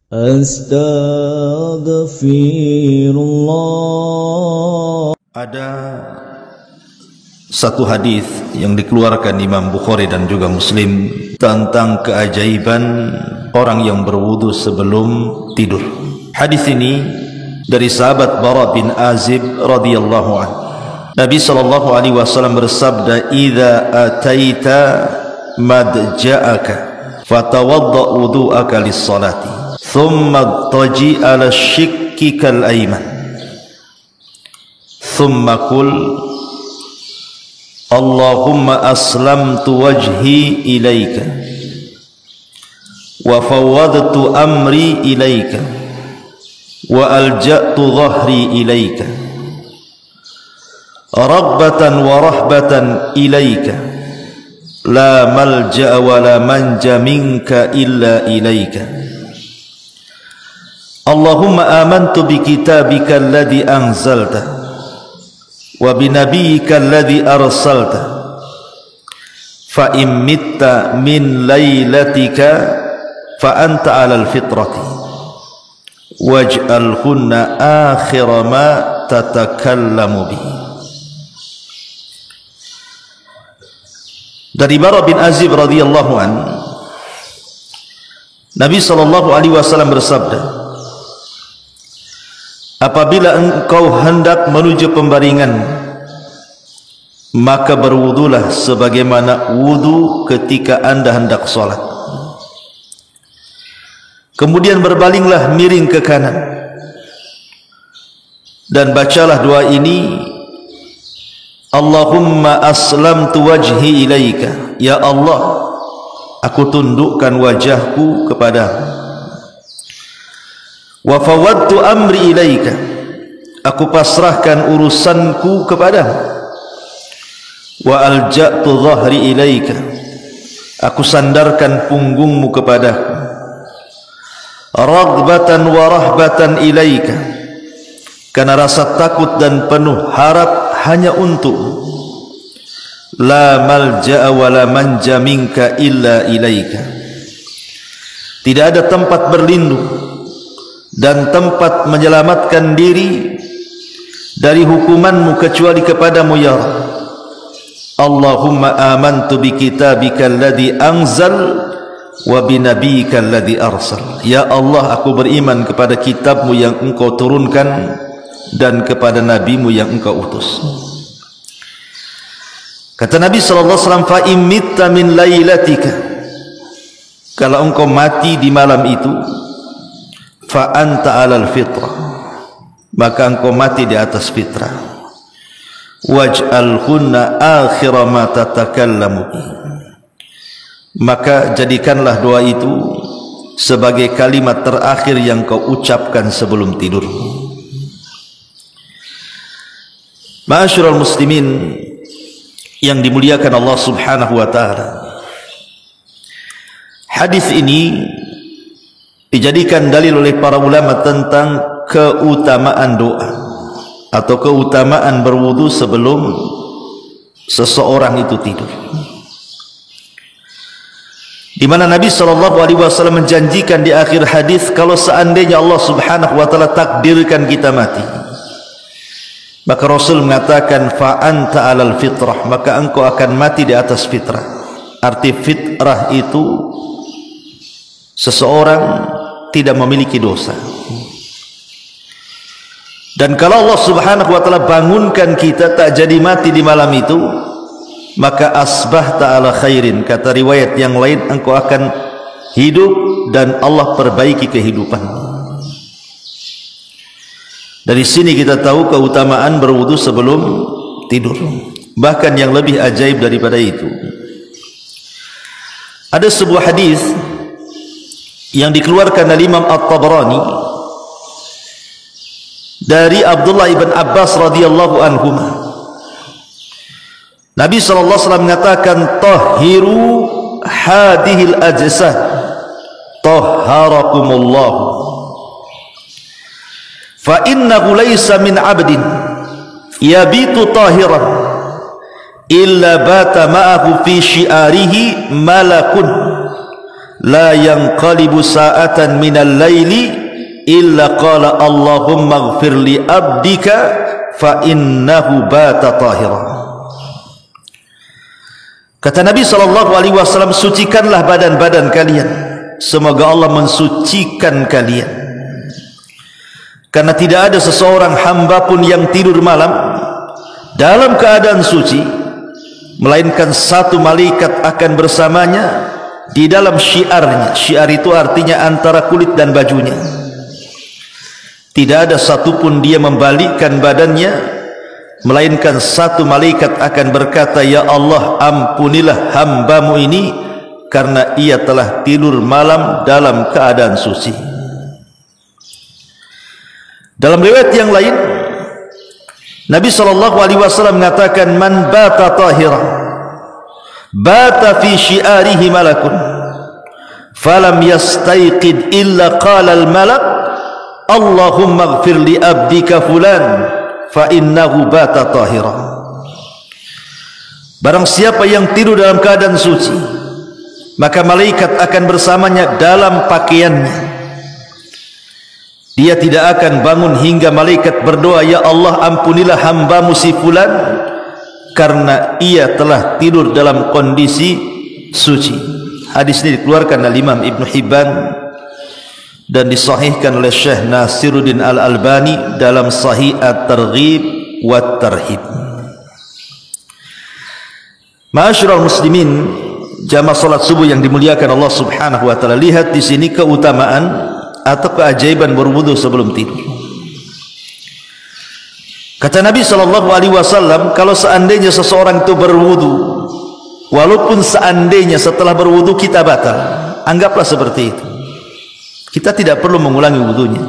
Astaghfirullah. Ada satu hadis yang dikeluarkan Imam Bukhari dan juga Muslim tentang keajaiban orang yang berwudu sebelum tidur. Hadis ini dari sahabat Bara bin Azib radhiyallahu anhu. Nabi sallallahu alaihi wasallam bersabda, "Idza ataita madja'aka fatawadda wudu'aka lis-salati." Thumma taji ala shikkikal ayman thumma qul Allahumma aslamtu wajhi ilaika wa fawwadtu amri ilaika wa alja'tu dhahri ilaika raghbatan wa rahbatan ilaika la malja'a wa la manja minka illa ilaika Allahumma amantu bi kitabika alladhi anzalta wa bi nabiyyika alladhi arsalta fa in mitta min lailatika fa anta 'alal fitrati waj'alhunna akhira ma tatakallamu bihi. Dari Bara bin Azib radhiyallahu anhu, Nabi sallallahu alaihi wasallam bersabda, apabila engkau hendak menuju pembaringan, maka berwudulah sebagaimana wudu ketika anda hendak sholat. Kemudian berbalinglah miring ke kanan dan bacalah doa ini, Allahumma aslamtu wajhi ilaika, ya Allah, aku tundukkan wajahku kepadamu. Wa fawwadtu amri ilaika, aku pasrahkan urusanku kepadamu. Wa alja'tu dhahri ilaika, aku sandarkan punggungmu kepadaku. Raghbatan wa rahbatan ilaika, karena rasa takut dan penuh harap hanya untukmu. La malja'a wa la manja minka illa ilaika, tidak ada tempat berlindung dan tempat menyelamatkan diri dari hukumanmu kecuali kepadamu, ya Rabb. Allahumma amantu bi kitabika alladhi anzal wa bi nabiyyika alladhi arsal. Ya Allah, aku beriman kepada kitabmu yang engkau turunkan dan kepada nabimu yang engkau utus. Kata Nabi sallallahu alaihi wasallam, fa in mitta min lailatika, kalau engkau mati di malam itu, fa anta 'alal fitrah, maka engkau mati di atas fitrah. Waj'alhunna akhira ma tatakallamu, maka jadikanlah doa itu sebagai kalimat terakhir yang kau ucapkan sebelum tidur. Ma'asyiral muslimin yang dimuliakan Allah Subhanahu wa taala, hadis ini dijadikan dalil oleh para ulama tentang keutamaan doa atau keutamaan berwudu sebelum seseorang itu tidur, di mana Nabi sallallahu alaihi wasallam menjanjikan di akhir hadis, kalau seandainya Allah Subhanahu wa taala takdirkan kita mati, maka Rasul mengatakan fa anta 'alal fitrah, maka engkau akan mati di atas fitrah. Arti fitrah itu seseorang tidak memiliki dosa. Dan kalau Allah Subhanahu wa taala bangunkan kita tak jadi mati di malam itu, maka asbahta ala khairin, kata riwayat yang lain, engkau akan hidup dan Allah perbaiki kehidupan. Dari sini kita tahu keutamaan berwudu sebelum tidur. Bahkan yang lebih ajaib daripada itu, ada sebuah hadis yang dikeluarkan oleh Imam At-Tabrani dari Abdullah ibn Abbas radhiyallahu anhu. Nabi sallallahu alaihi wasallam mengatakan, tahhiru hadhil ajsad tahharakumullah, fa innahu laysa min 'abdin yabitu tahiran illa bata ma'ahu fi syi'arihi malakun la yanqalibu sa'atan minal laili illa qala Allahumma ighfir li abdika fa innahu bata tahira. Kata Nabi SAW, sucikanlah badan-badan kalian, semoga Allah mensucikan kalian, karena tidak ada seseorang hamba pun yang tidur malam dalam keadaan suci, melainkan satu malaikat akan bersamanya di dalam syiarnya. Syiar itu artinya antara kulit dan bajunya. Tidak ada satupun dia membalikkan badannya, melainkan satu malaikat akan berkata, ya Allah, ampunilah hambamu ini karena ia telah tidur malam dalam keadaan suci. Dalam riwayat yang lain, Nabi SAW mengatakan, man bata tahira bata fi syiarihi malakun falam yastayqid illa qala al-malak Allahumma ighfir li abdika fulan fa innahu bata tahira. Barang siapa yang tidur dalam keadaan suci, maka malaikat akan bersamanya dalam pakaiannya. Dia tidak akan bangun hingga malaikat berdoa, ya Allah, ampunilah hambamu si fulan karena ia telah tidur dalam kondisi suci. Hadis ini dikeluarkan oleh Imam Ibn Hibban dan disahihkan oleh Syekh Nasiruddin Al-Albani dalam Sahih At-Targhib wa Tarhib. Ma'asyiral muslimin, jamaah salat subuh yang dimuliakan Allah Subhanahu wa taala, lihat di sini keutamaan atau keajaiban berwudu sebelum tidur. Kata Nabi SAW, kalau seandainya seseorang itu berwudu, walaupun seandainya setelah berwudu kita batal, anggaplah seperti itu, kita tidak perlu mengulangi wudunya.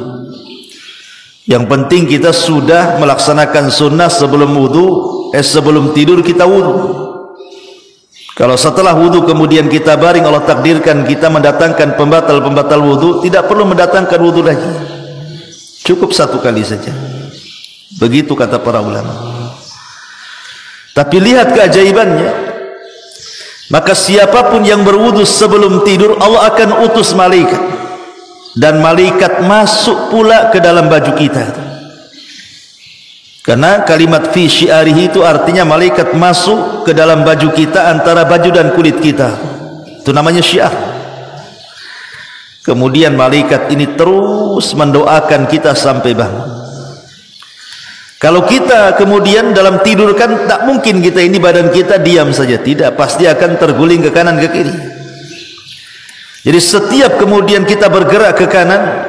Yang penting kita sudah melaksanakan sunnah sebelum wudu, sebelum tidur kita wudu. Kalau setelah wudu kemudian kita baring, Allah takdirkan kita mendatangkan pembatal-pembatal wudu, tidak perlu mendatangkan wudu lagi, cukup satu kali saja. Begitu kata para ulama. Tapi lihat keajaibannya, maka siapapun yang berwudu sebelum tidur, Allah akan utus malaikat, dan malaikat masuk pula ke dalam baju kita. Karena kalimat fi syiarihi itu artinya malaikat masuk ke dalam baju kita, antara baju dan kulit kita. Itu namanya syiar. Kemudian malaikat ini terus mendoakan kita sampai bangun. Kalau kita kemudian dalam tidur, kan tak mungkin kita ini badan kita diam saja, tidak, pasti akan terguling ke kanan ke kiri. Jadi setiap kemudian kita bergerak ke kanan,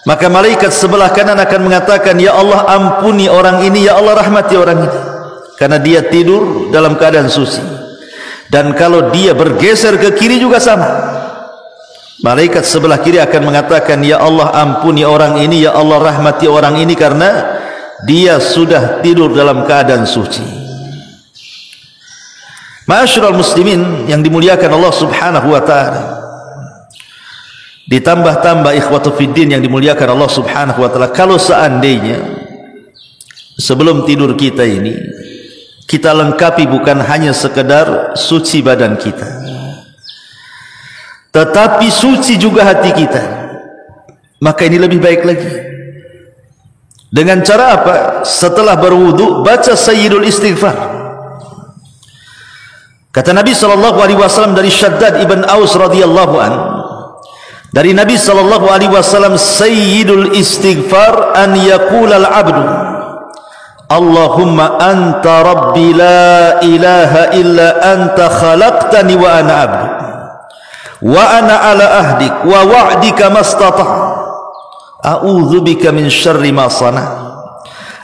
maka malaikat sebelah kanan akan mengatakan, ya Allah, ampuni orang ini, ya Allah, rahmati orang ini, karena dia tidur dalam keadaan suci. Dan kalau dia bergeser ke kiri juga sama, malaikat sebelah kiri akan mengatakan, ya Allah, ampuni orang ini, ya Allah, rahmati orang ini, karena dia sudah tidur dalam keadaan suci. Ma'asyiral muslimin yang dimuliakan Allah Subhanahu wa taala, ditambah-tambah ikhwatu fiddin yang dimuliakan Allah Subhanahu wa taala, kalau seandainya sebelum tidur kita ini kita lengkapi bukan hanya sekedar suci badan kita, tetapi suci juga hati kita, maka ini lebih baik lagi. Dengan cara apa? Setelah berwudu baca sayyidul istighfar. Kata Nabi SAW dari Shaddad ibn Aus radhiyallahu an, dari Nabi SAW, sayyidul istighfar an yaqula al-abdu Allahumma anta rabbi la ilaha illa anta khalaqtani wa ana abdu wa ana ala ahdik wa wa'dika mastata' a'udzu bika min syarri ma sana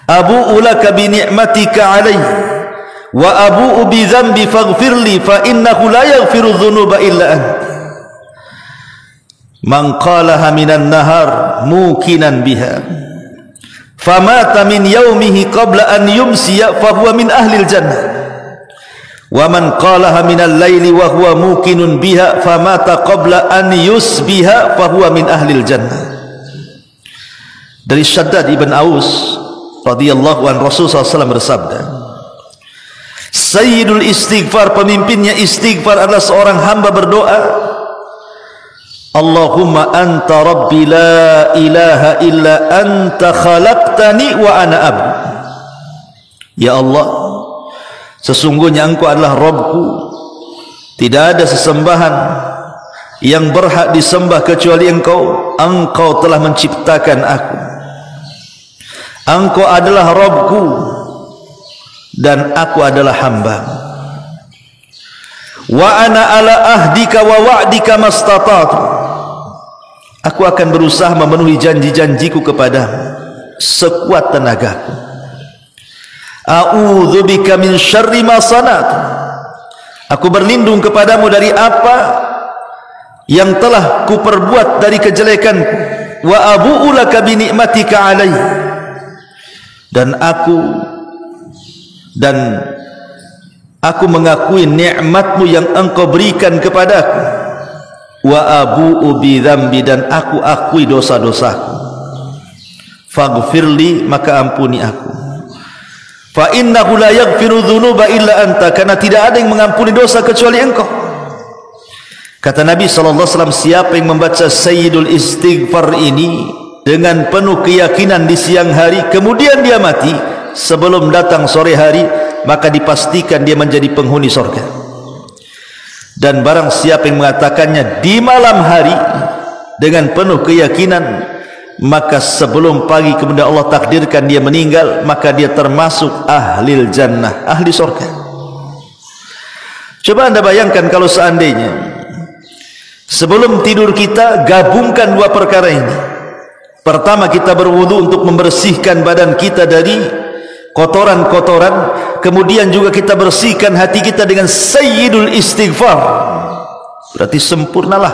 abu'u laka bi ni'matika alayya wa abu'u bi dhanbi faghfirli fa innahu la yaghfiru dhunuba illa anta. Man qalaha minan nahar mukinan biha famata min yaumihi qabla an yumsiya fa huwa min ahli al-jannah wa man qalaha minal laili wa huwa mukinun biha famata qabla an yusbiha fa huwa min ahli al-jannah. Dari Shaddad ibn Aus radhiyallahu an, Rasulullah SAW bersabda, sayyidul istighfar, pemimpinnya istighfar adalah seorang hamba berdoa, Allahumma anta rabbi la ilaha illa anta khalaqtani wa ana abdu. Ya Allah, sesungguhnya Engkau adalah Rabbku, tidak ada sesembahan yang berhak disembah kecuali Engkau. Engkau telah menciptakan aku, Engkau adalah Rabbku, dan aku adalah hamba. Wa ana ala ahdika wa wa'dika mastata'tu. Aku akan berusaha memenuhi janji-janjiku kepadamu sekuat tenagaku. A'udzubika min syarri ma sana'tu. Aku berlindung kepadamu dari apa yang telah kuperbuat dari kejelekanku. Wa abu'u laka bi ni'matika 'alayya. Dan aku mengakui nikmatmu yang Engkau berikan kepadaku. Wa abu'u bi dzambi, dan aku akui dosa-dosaku. Faghfirli, maka ampuni aku. Fa innahu la yaghfiru dzunuba illa anta, karena tidak ada yang mengampuni dosa kecuali Engkau. Kata Nabi SAW, siapa yang membaca Sayyidul Istighfar ini dengan penuh keyakinan di siang hari, kemudian dia mati sebelum datang sore hari, maka dipastikan dia menjadi penghuni surga. Dan barang siapa yang mengatakannya di malam hari dengan penuh keyakinan, maka sebelum pagi kemudian Allah takdirkan dia meninggal, maka dia termasuk ahlil jannah, ahli surga. Coba anda bayangkan kalau seandainya sebelum tidur kita gabungkan dua perkara ini. Pertama, kita berwudu untuk membersihkan badan kita dari kotoran-kotoran. Kemudian juga kita bersihkan hati kita dengan Sayyidul Istighfar. Berarti sempurnalah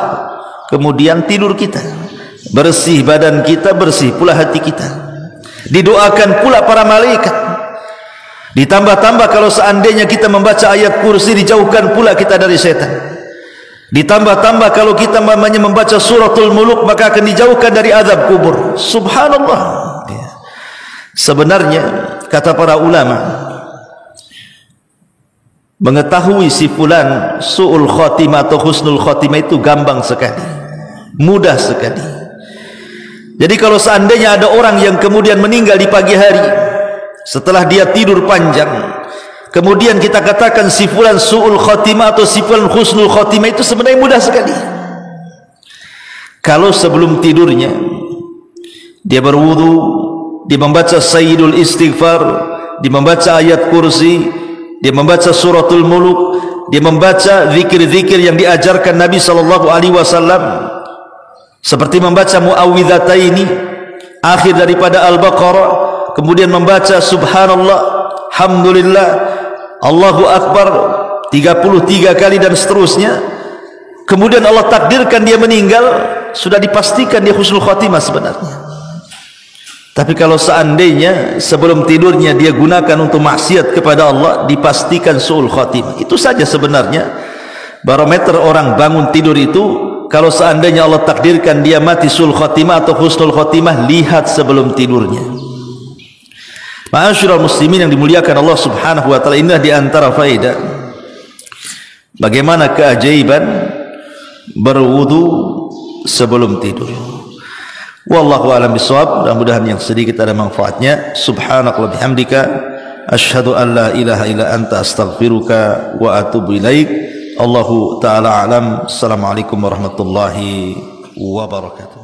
kemudian tidur kita. Bersih badan kita, bersih pula hati kita. Didoakan pula para malaikat. Ditambah-tambah kalau seandainya kita membaca ayat kursi, dijauhkan pula kita dari setan. Ditambah-tambah kalau kita membaca suratul muluk, maka akan dijauhkan dari azab kubur. Subhanallah. Sebenarnya kata para ulama, mengetahui si fulan su'ul khotimah atau husnul khotimah itu gampang sekali, mudah sekali. Jadi kalau seandainya ada orang yang kemudian meninggal di pagi hari setelah dia tidur panjang, kemudian kita katakan si fulan su'ul khotimah atau si fulan husnul khotimah, itu sebenarnya mudah sekali. Kalau sebelum tidurnya dia berwudu, dia membaca Sayyidul Istighfar, dia membaca ayat kursi, dia membaca suratul muluk, dia membaca zikir-zikir yang diajarkan Nabi SAW, seperti membaca muawwidhataini akhir daripada Al-Baqarah, kemudian membaca subhanallah, alhamdulillah, Allahu Akbar 33 kali dan seterusnya. Kemudian Allah takdirkan dia meninggal, sudah dipastikan dia husnul khatimah sebenarnya. Tapi kalau seandainya sebelum tidurnya dia gunakan untuk maksiat kepada Allah, dipastikan su'ul khatimah. Itu saja sebenarnya barometer orang bangun tidur itu. Kalau seandainya Allah takdirkan dia mati su'ul khatimah atau husnul khatimah, lihat sebelum tidurnya. Ma'asyiral muslimin yang dimuliakan Allah Subhanahu wa taala, inilah di antara faedah bagaimana keajaiban berwudu sebelum tidur. Wallahu a'lam bishawab. Mudah-mudahan yang sedikit ada manfaatnya. Subhanakallahumma wa bihamdika asyhadu an la ilaha illa anta astaghfiruka wa atubu ilaik. Allahu ta'ala a'lam. Assalamualaikum warahmatullahi wabarakatuh.